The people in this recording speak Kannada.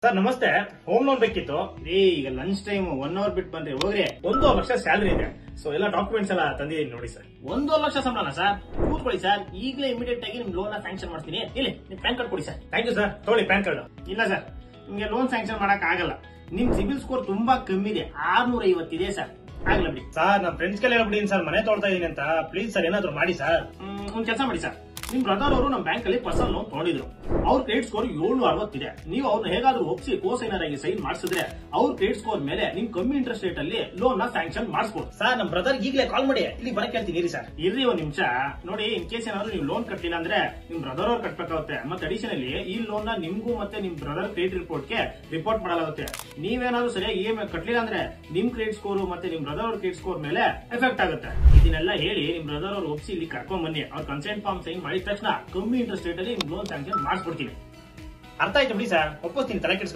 ಸರ್ ನಮಸ್ತೆ, ಹೋಮ್ ಲೋನ್ ಬೇಕಿತ್ತು. ಈಗ ಲಂಚ್ ಟೈಮ್ 1 ಅವರ್ ಬಿಟ್ಟು ಬಂದ್ರೆ ಹೋಗ್ರಿ. 1.5 ಲಕ್ಷ ಸ್ಯಾಲರಿ ಇದೆ. ಸೊ ಎಲ್ಲ ಡಾಕ್ಯುಮೆಂಟ್ಸ್ ಎಲ್ಲ ತಂದಿದ್ದೀನಿ ನೋಡಿ ಸರ್. 1.5 ಲಕ್ಷ ಸಂಬಳನ ಸರ್? ಕೂತ್ಕೊಳ್ಳಿ ಸರ್, ಈಗಲೇ ಇಮಿಡಿಯೇಟ್ ಆಗಿ ನಿಮ್ ಲೋನ್ ಸ್ಯಾಂಕ್ಷನ್ ಮಾಡ್ತೀನಿ. ಇಲ್ಲಿ ನಿಮ್ ಪ್ಯಾನ್ ಕಾರ್ಡ್ ಕೊಡಿ ಸರ್. ಥ್ಯಾಂಕ್ ಯು ಸರ್, ತಗೊಳ್ಳಿ ಪ್ಯಾನ್ ಕಾರ್ಡ್. ಇಲ್ಲ ಸರ್, ನಿಮ್ಗೆ ಲೋನ್ ಸ್ಯಾಂಕ್ಷನ್ ಮಾಡಕ್ ಆಗಲ್ಲ. ನಿಮ್ ಸಿಬಿಲ್ ಸ್ಕೋರ್ ತುಂಬಾ ಕಮ್ಮಿ ಇದೆ, 650 ಇದೆ ಸರ್. ಆಗ್ಲ ಬಿಡಿ ಸರ್, ನಮ್ ಫ್ರೆಂಡ್ಸ್ ಕೆಲ ಹೇಳ್ಬಿಡಿ ಸರ್, ಮನೆ ತೊಳ್ತಾ ಇದೀನಿ ಅಂತ. ಪ್ಲೀಸ್ ಸರ್, ಏನಾದ್ರು ಮಾಡಿ ಸರ್. ಒಂದ್ ಕೆಲಸ ಮಾಡಿ ಸರ್, ನಿಮ್ ಬ್ರದರ್ ಅವರು ನಮ್ ಬ್ಯಾಂಕ್ ಅಲ್ಲಿ ಪರ್ಸನಲ್ ಲೋನ್ ತಗೊಂಡಿದ್ರು. ಅವ್ರ ಕ್ರೆಡಿಟ್ ಸ್ಕೋರ್ 760 ಇದೆ. ನೀವು ಅವ್ರನ್ನ ಹೇಗಾದ್ರೂ ಒಪ್ಸಿ ಕೋಸೈನರ್ ಆಗಿ ಸೈನ್ ಮಾಡಿಸಿದ್ರೆ ಅವ್ರ ಕ್ರೆಡಿಟ್ ಸ್ಕೋರ್ ಮೇಲೆ ನಿಮ್ ಕಮ್ಮಿ ಇಂಟ್ರೆಸ್ಟ್ ರೇಟ್ ಅಲ್ಲಿ ಲೋನ್ ನ ಸ್ಯಾಂಕ್ಷನ್ ಮಾಡಿಸಬಹುದು. ಸರ್ ನಮ್ ಬ್ರದರ್ ಈಗಲೇ ಕಾಲ್ ಮಾಡಿ ಇಲ್ಲಿ ಬರಕ್ ಹೇಳ್ತೀನಿ ಸರ್. ಇರ್ರಿ ಒಂದ್ ನಿಮಿಷ ನೋಡಿ, ಇನ್ ಕೇಸ್ ಏನಾದ್ರು ನೀವು ಲೋನ್ ಕಟ್ಟಿಲ್ಲ ಅಂದ್ರೆ ನಿಮ್ ಬ್ರದರ್ ಅವ್ರು ಕಟ್ಬೇಕಾಗುತ್ತೆ. ಮತ್ತೆ ಅಡಿಷನಲಿ ಈ ಲೋನ್ ನ ನಿಮ್ಗೂ ಮತ್ತೆ ನಿಮ್ ಬ್ರದರ್ ಕ್ರೆಡಿಟ್ ರಿಪೋರ್ಟ್ ಗೆ ರಿಪೋರ್ಟ್ ಮಾಡಲಾಗುತ್ತೆ. ನೀವೇನಾದ್ರೂ ಸರಿಯಾಗಿ EMI ಕಟ್ಟಲಿಲ್ಲ ಅಂದ್ರೆ ನಿಮ್ ಕ್ರೆಡಿಟ್ ಸ್ಕೋರ್ ಮತ್ತೆ ನಿಮ್ ಬ್ರದರ್ ಅವ್ರ ಕ್ರೆಡಿಟ್ ಸ್ಕೋರ್ ಮೇಲೆ ಎಫೆಕ್ಟ್ ಆಗುತ್ತೆ. ಇದನ್ನೆಲ್ಲ ಹೇಳಿ ನಿಮ್ ಬ್ರದರ್ ಅವ್ರು ಒಪ್ಸಿ ಇಲ್ಲಿ ಕರ್ಕೊಂಡ್ ಬನ್ನಿ. ಅವ್ರ ಕನ್ಸೆಂಟ್ ಫಾರ್ಮ್ ಸೈನ್ ಮಾಡಿದ ತಕ್ಷಣ ಕಮ್ಮಿ ಇಂಟ್ರೆಸ್ಟ್ ರೇಟ್ ಅಲ್ಲಿ ನಿಮ್ ಲೋನ್ ಸ್ಯಾಂಕ್ಷನ್ ಮಾಡಿಸ್ಕೊಡ್ತೀನಿ. ಅರ್ಥ ಆಯ್ತು ಬಿಡಿ ಸರ್, ಒಪ್ಪಿಸ್ತೀನಿ, ತಲೆ ಕೆಡಿಸ್ಕೊಳ್ಳಿ.